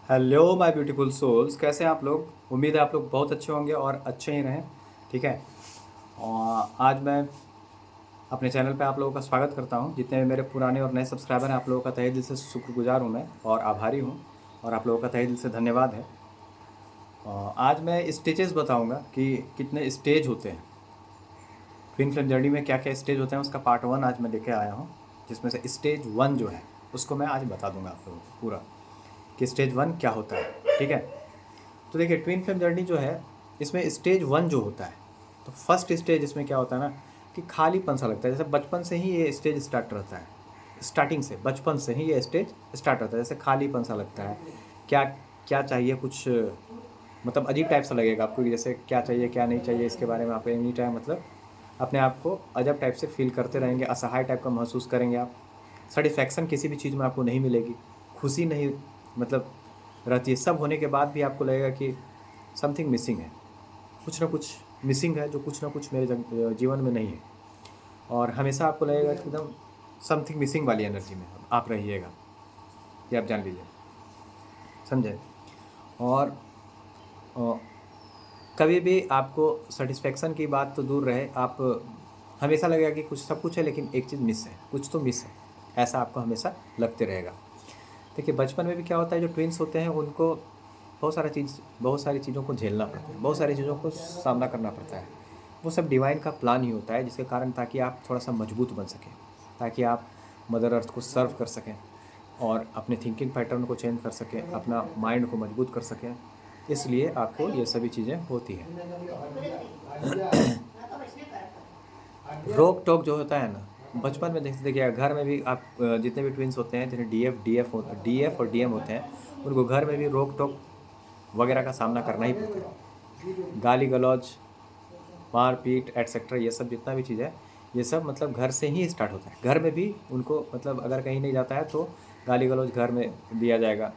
Hello my beautiful souls, कैसे हैं आप लोग। उम्मीद है आप लोग बहुत अच्छे होंगे और अच्छे ही रहें। ठीक है। और आज मैं अपने चैनल पे आप लोगों का स्वागत करता हूं। जितने भी मेरे पुराने और नए सब्सक्राइबर हैं, आप लोगों का तहे दिल से शुक्रगुजार हूं मैं और आभारी हूं। और आप लोगों का तहे दिल से धन्यवाद है। और आज मैं स्टेजेस बताऊंगा कि कितने स्टेज होते हैं ट्विन फ्लेम जर्नी में, क्या क्या स्टेज होते हैं। उसका पार्ट 1 आज मैं लेके आया हूँ, जिसमें से स्टेज 1 जो है उसको मैं आज बता दूंगा आप लोगों को पूरा, कि स्टेज 1 क्या होता है। ठीक है। तो देखिए, ट्विन फ्लेम जर्नी जो है, इसमें स्टेज 1 जो होता है, तो फर्स्ट स्टेज इसमें क्या होता है ना, कि खालीपन सा लगता है। जैसे बचपन से ही ये स्टेज स्टार्ट रहता है, स्टार्टिंग से बचपन से ही ये स्टेज स्टार्ट रहता है। जैसे खालीपन सा लगता है, क्या क्या चाहिए, कुछ मतलब अजीब टाइप सा लगेगा आपको कि जैसे क्या चाहिए क्या नहीं चाहिए, इसके बारे में आप एनी टाइम मतलब अपने आप को अजब टाइप से फील करते रहेंगे, असहाय टाइप का महसूस करेंगे आप। सेटिस्फैक्शन किसी भी चीज़ में आपको नहीं मिलेगी, खुशी नहीं मतलब रहती है। सब होने के बाद भी आपको लगेगा कि समथिंग मिसिंग है, कुछ ना कुछ मिसिंग है, जो कुछ ना कुछ मेरे जीवन में नहीं है। और हमेशा आपको लगेगा कि एकदम समथिंग मिसिंग वाली एनर्जी में आप रहिएगा, ये आप जान लीजिए, समझे। और अ, कभी भी आपको सेटिस्फेक्शन की बात तो दूर रहे, आप हमेशा लगेगा कि कुछ सब कुछ है लेकिन एक चीज़ मिस है, कुछ तो मिस है, ऐसा आपको हमेशा लगते रहेगा। देखिए, बचपन में भी क्या होता है, जो ट्विन्स होते हैं उनको बहुत सारी चीज़ों को झेलना पड़ता है, बहुत सारी चीज़ों को सामना करना पड़ता है। वो सब डिवाइन का प्लान ही होता है, जिसके कारण ताकि आप थोड़ा सा मजबूत बन सकें, ताकि आप मदर अर्थ को सर्व कर सकें और अपने थिंकिंग पैटर्न को चेंज कर सकें, अपना माइंड को मजबूत कर सकें। इसलिए आपको ये सभी चीज़ें होती हैं। रोक टोक जो होता है ना, बचपन में देखिए घर में भी आप जितने भी ट्विन्स होते हैं, जिन्हें डीएफ और डीएम होते हैं, उनको घर में भी रोक टोक वगैरह का सामना करना ही पड़ता है। गाली गलौज, मार पीट एटसेट्रा, ये सब जितना भी चीज़ है, ये सब मतलब घर से ही स्टार्ट होता है। घर में भी उनको मतलब अगर कहीं नहीं जाता है तो गाली गलौज घर में दिया जाएगा,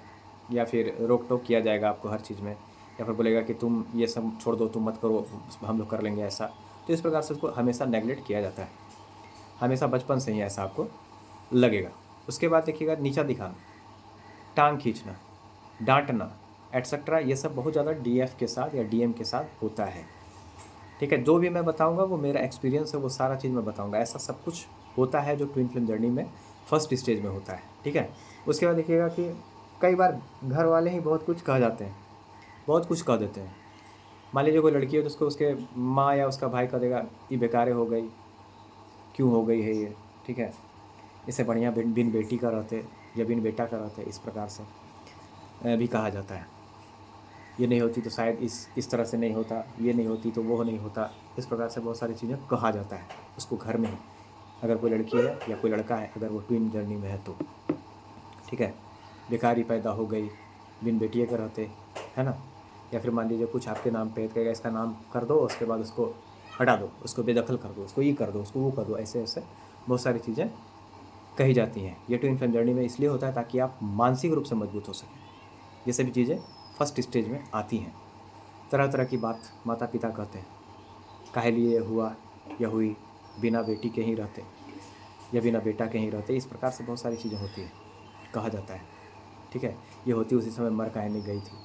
या फिर रोक टोक किया जाएगा आपको हर चीज़ में, या फिर बोलेगा कि तुम ये सब छोड़ दो, तुम मत करो, हम लोग कर लेंगे ऐसा। तो इस प्रकार से उसको हमेशा नेगलेक्ट किया जाता है, हमेशा बचपन से ही ऐसा आपको लगेगा। उसके बाद देखिएगा, नीचा दिखाना, टांग खींचना, डांटना एटसेट्रा, ये सब बहुत ज़्यादा डीएफ के साथ या डीएम के साथ होता है। ठीक है। जो भी मैं बताऊंगा वो मेरा एक्सपीरियंस है, वो सारा चीज़ मैं बताऊंगा। ऐसा सब कुछ होता है जो ट्विन फ्लेम जर्नी में फर्स्ट स्टेज में होता है। ठीक है। उसके बाद देखिएगा कि कई बार घर वाले ही बहुत कुछ कह जाते हैं, बहुत कुछ कह देते हैं। मान लीजिए कोई लड़की है तो उसको उसके माँ या उसका भाई कह देगा, ये बेकारे हो गई, क्यों हो गई है ये। ठीक है। इससे बढ़िया बिन बेटी का रहते या बिन बेटा का रहते, इस प्रकार से भी कहा जाता है। ये नहीं होती तो शायद इस तरह से नहीं होता, ये नहीं होती तो वो नहीं होता। इस प्रकार से बहुत सारी चीज़ें कहा जाता है उसको घर में ही, अगर कोई लड़की है या कोई लड़का है, अगर वो ट्विन जर्नी में है तो। ठीक है। बेकारी पैदा हो गई, बिन बेटिए के रहते, है ना। या फिर मान लीजिए कुछ आपके नाम पे कहेगा, इसका नाम कर दो, उसके बाद उसको हटा दो, उसको बेदखल कर दो, उसको ये कर दो, उसको वो कर दो, ऐसे ऐसे बहुत सारी चीज़ें कही जाती हैं। ये ट्विन फ्लेम जर्नी में इसलिए होता है ताकि आप मानसिक रूप से मजबूत हो सकें। ये सभी चीज़ें फर्स्ट स्टेज में आती हैं। तरह तरह की बात माता पिता कहते हैं, काहे लिए हुआ या हुई, बिना बेटी के ही रहते या बिना बेटा के ही रहते। इस प्रकार से बहुत सारी चीज़ें होती हैं, कहा जाता है। ठीक है। ये होती उसी समय मर काहे नहीं गई थी।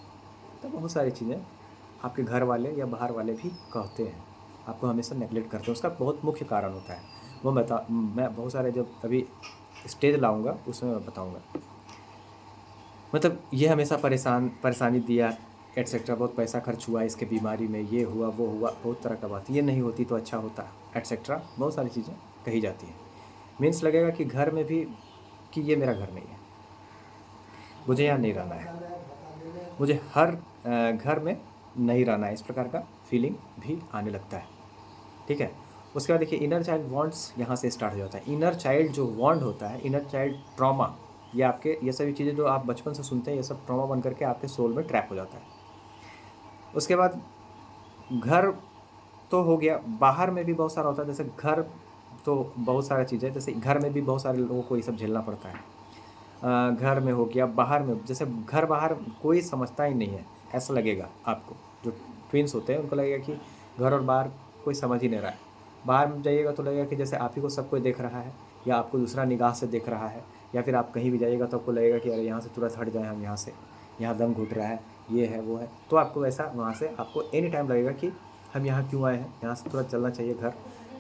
तो बहुत सारी चीज़ें आपके घर वाले या बाहर वाले भी कहते हैं, आपको हमेशा नेगलेक्ट करते हैं। उसका बहुत मुख्य कारण होता है, वो मैं बहुत सारे जब अभी स्टेज लाऊंगा उसमें मैं बताऊंगा। मतलब ये हमेशा परेशानी दिया एटसेट्रा, बहुत पैसा खर्च हुआ इसके बीमारी में, ये हुआ वो हुआ, बहुत तरह का बात, ये नहीं होती तो अच्छा होता एटसेट्रा, बहुत सारी चीज़ें कही जाती हैं। मीन्स लगेगा कि घर में भी कि ये मेरा घर नहीं है, मुझे यहाँ नहीं रहना है, मुझे हर घर में नहीं रहना है, इस प्रकार का फीलिंग भी आने लगता है। ठीक है। उसके बाद देखिए, इनर चाइल्ड वांट्स यहाँ से स्टार्ट हो जाता है। इनर चाइल्ड जो वांट होता है, इनर चाइल्ड ट्रॉमा, ये आपके ये सभी चीज़ें जो आप बचपन से सुनते हैं, ये सब ट्रॉमा बन करके आपके सोल में ट्रैप हो जाता है। उसके बाद घर तो हो गया, बाहर में भी बहुत सारा होता है। जैसे घर तो बहुत सारा चीज़ है, जैसे घर में भी बहुत सारे लोगों को ये सब झेलना पड़ता है। घर में हो गया, बाहर में, जैसे घर बाहर कोई समझता ही नहीं है, ऐसा लगेगा आपको। जो ट्विन्स होते हैं उनको लगेगा कि घर और बाहर कोई समझ ही नहीं रहा है। बाहर में जाइएगा तो लगेगा कि जैसे आप ही को सब कोई देख रहा है, या आपको दूसरा निगाह से देख रहा है, या फिर आप कहीं भी जाइएगा तो आपको लगेगा कि अरे यहाँ से तुरंत हट जाएं हम यहाँ से, यहाँ दम घुट रहा है, ये है वो है, तो आपको वैसा वहाँ से आपको एनी टाइम लगेगा कि हम यहाँ क्यों आए हैं, यहाँ से तुरंत चलना चाहिए घर,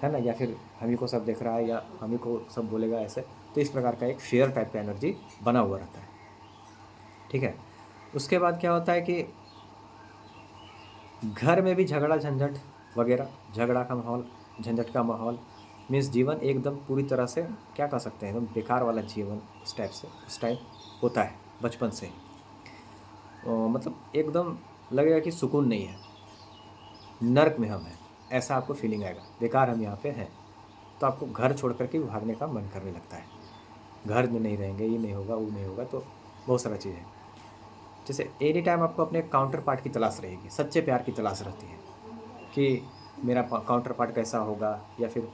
है ना, या फिर हम ही को सब देख रहा है या हम ही को सब बोलेगा ऐसे। तो इस प्रकार का एक फियर टाइप का एनर्जी बना हुआ रहता है। ठीक है। उसके बाद क्या होता है कि घर में भी झगड़ा झंझट वगैरह, झगड़ा का माहौल, झंझट का माहौल, मीन्स जीवन एकदम पूरी तरह से क्या कह सकते हैं, एकदम बेकार वाला जीवन उस टाइप से, उस टाइप होता है बचपन से। मतलब एकदम लगेगा कि सुकून नहीं है, नर्क में हम हैं, ऐसा आपको फीलिंग आएगा, बेकार हम यहाँ पे हैं। तो आपको घर छोड़ करके भी भागने का मन करने लगता है, घर में नहीं रहेंगे, ये नहीं होगा, वो नहीं होगा, तो बहुत सारा चीज़ है। जैसे एनी टाइम आपको अपने काउंटर पार्ट की तलाश रहेगी, सच्चे प्यार की तलाश रहती है कि मेरा काउंटर पार्ट कैसा होगा, या फिर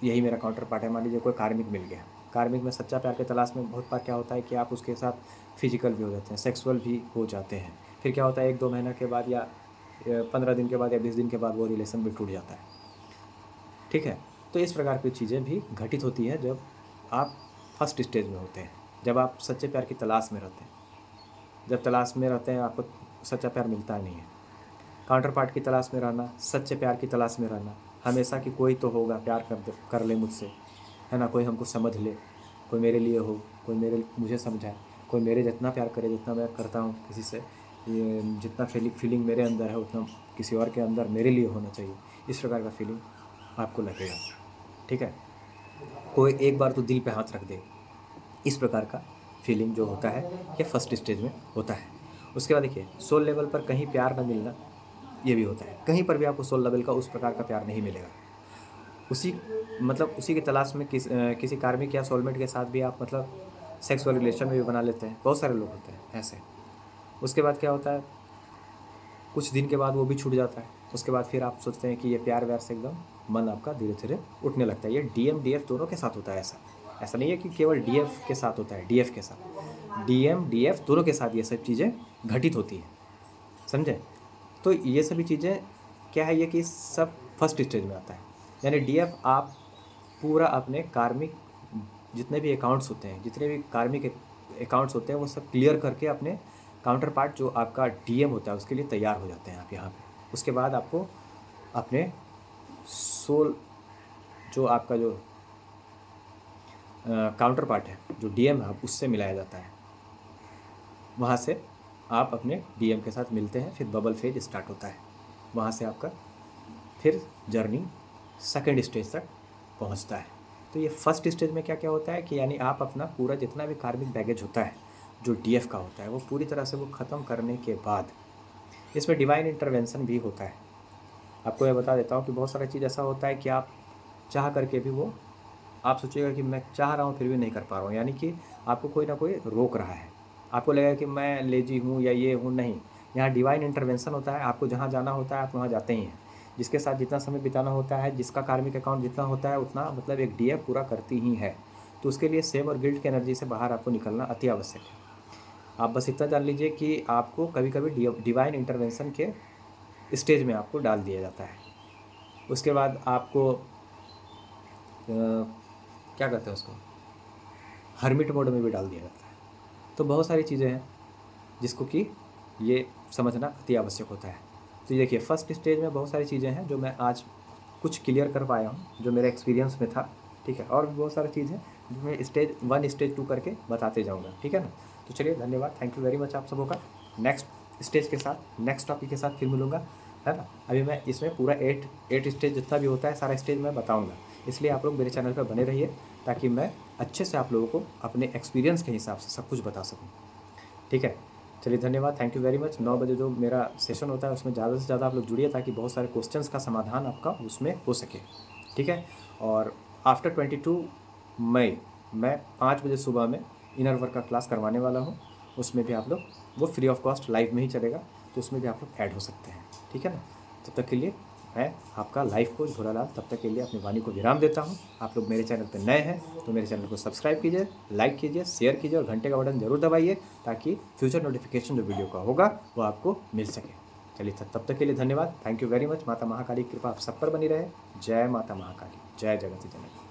यही मेरा काउंटर पार्ट है। मान लीजिए कोई कार्मिक मिल गया, कार्मिक में सच्चा प्यार की तलाश में बहुत बार क्या होता है कि आप उसके साथ फिजिकल भी हो जाते हैं, सेक्सुअल भी हो जाते हैं। फिर क्या होता है 1-2 महीना के बाद या 15 दिन के बाद या 20 दिन के बाद वो रिलेशन भी टूट जाता है। ठीक है। तो इस प्रकार की चीज़ें भी घटित होती हैं जब आप फर्स्ट स्टेज में होते हैं, जब आप सच्चे प्यार की तलाश में रहते हैं। जब तलाश में रहते हैं आपको सच्चा प्यार मिलता नहीं है। काउंटर पार्ट की तलाश में रहना, सच्चे प्यार की तलाश में रहना, हमेशा कि कोई तो होगा प्यार कर ले मुझसे, है ना, कोई हमको समझ ले, कोई मेरे लिए हो, कोई मुझे समझाए, कोई मेरे जितना प्यार करे जितना मैं करता हूँ किसी से, ये जितना फीलिंग मेरे अंदर है उतना किसी और के अंदर मेरे लिए होना चाहिए। इस प्रकार का फीलिंग आपको लगेगा। ठीक है। कोई एक बार तो दिल पे हाथ रख दे, इस प्रकार का फीलिंग जो होता है ये फर्स्ट स्टेज में होता है। उसके बाद देखिए सोल लेवल पर कहीं प्यार न मिलना, ये भी होता है। कहीं पर भी आपको सोल लेवल का उस प्रकार का प्यार नहीं मिलेगा। उसी मतलब उसी की तलाश में किसी कार्मिक या सोलमेट के साथ भी आप मतलब सेक्सुअल रिलेशन में भी बना लेते हैं। बहुत सारे लोग होते हैं ऐसे। उसके बाद क्या होता है, कुछ दिन के बाद वो भी छूट जाता है। उसके बाद फिर आप सोचते हैं कि ये प्यार व्यार से एकदम मन आपका धीरे धीरे उठने लगता है। ये डीएम डीएफ दोनों के साथ होता है। ऐसा नहीं है कि केवल डीएफ के साथ होता है, डीएफ के साथ, डीएम डीएफ दोनों के साथ ये सब चीज़ें घटित होती हैं। समझे। तो ये सभी चीज़ें क्या है, ये कि सब फर्स्ट स्टेज में आता है। यानी डीएफ आप पूरा अपने कार्मिक जितने भी अकाउंट्स होते हैं, जितने भी कार्मिक अकाउंट्स होते हैं वो सब क्लियर करके अपने काउंटर पार्ट जो आपका डीएम होता है उसके लिए तैयार हो जाते हैं आप यहाँ पे। उसके बाद आपको अपने सोल जो आपका जो काउंटर पार्ट है, जो डीएम है, उससे मिलाया जाता है। वहाँ से आप अपने डीएम के साथ मिलते हैं, फिर बबल फेज स्टार्ट होता है। वहाँ से आपका फिर जर्नी सेकंड स्टेज तक पहुँचता है। तो ये फर्स्ट स्टेज में क्या क्या होता है कि यानी आप अपना पूरा जितना भी कार्मिक बैगेज होता है जो डीएफ का होता है वो पूरी तरह से वो ख़त्म करने के बाद इसमें डिवाइन इंटरवेंशन भी होता है। आपको मैं बता देता हूँ कि बहुत सारा चीज़ ऐसा होता है कि आप चाह करके भी वो आप सोचिएगा कि मैं चाह रहा हूँ फिर भी नहीं कर पा रहा हूँ, यानी कि आपको कोई ना कोई रोक रहा है। आपको लगेगा कि मैं लेजी हूँ या ये हूँ, नहीं। यहाँ डिवाइन इंटरवेंशन होता है। आपको जहाँ जाना होता है आप वहाँ जाते ही हैं। जिसके साथ जितना समय बिताना होता है, जिसका कार्मिक अकाउंट जितना होता है उतना मतलब एक डीएफ पूरा करती ही है। तो उसके लिए सेम और गिल्ट की एनर्जी से बाहर आपको निकलना अति आवश्यक है। आप बस इतना जान लीजिए कि आपको कभी कभी डिवाइन इंटरवेंशन के स्टेज में आपको डाल दिया जाता है। उसके बाद आपको क्या कहते हैं उसको, हर्मिट मोड में भी डाल दिया जाता है। तो बहुत सारी चीज़ें हैं जिसको कि ये समझना अति आवश्यक होता है। तो देखिए फर्स्ट स्टेज में बहुत सारी चीज़ें हैं जो मैं आज कुछ क्लियर कर पाया हूँ, जो मेरे एक्सपीरियंस में था। ठीक है। और भी बहुत सारी चीज़ है जो मैं स्टेज 1 स्टेज 2 करके बताते जाऊँगा। ठीक है ना। तो चलिए धन्यवाद, थैंक यू वेरी मच आप सबों का। नेक्स्ट स्टेज के साथ, नेक्स्ट टॉपिक के साथ फिर मिलूँगा, है ना। अभी मैं इसमें पूरा 8 स्टेज जितना भी होता है सारा स्टेज मैं बताऊँगा। इसलिए आप लोग मेरे चैनल पर बने रहिए ताकि मैं अच्छे से आप लोगों को अपने एक्सपीरियंस के हिसाब से सब कुछ बता सकूँ। ठीक है। चलिए धन्यवाद, थैंक यू वेरी मच। 9 बजे जो मेरा सेशन होता है उसमें ज़्यादा से ज़्यादा आप लोग जुड़िए ताकि बहुत सारे क्वेश्चंस का समाधान आपका उसमें हो सके। ठीक है। और आफ्टर 22 मई मैं 5 बजे सुबह में इनर वर्क का क्लास करवाने वाला हूँ। उसमें भी आप लोग, वो फ्री ऑफ कॉस्ट लाइव में ही चलेगा, तो उसमें भी आप लोग ऐड हो सकते हैं। ठीक है ना। तब तक के लिए मैं आपका लाइफ कोच भोलालाल तब तक के लिए अपनी वाणी को विराम देता हूँ। आप लोग मेरे चैनल पर नए हैं तो मेरे चैनल को सब्सक्राइब कीजिए, लाइक कीजिए, शेयर कीजिए और घंटे का बटन जरूर दबाइए ताकि फ्यूचर नोटिफिकेशन जो वीडियो का होगा वो आपको मिल सके। चलिए तब तक के लिए धन्यवाद, थैंक यू वेरी मच। माता महाकाली की कृपा आप सब पर बनी रहे। जय माता महाकाली, जय जगत जननी।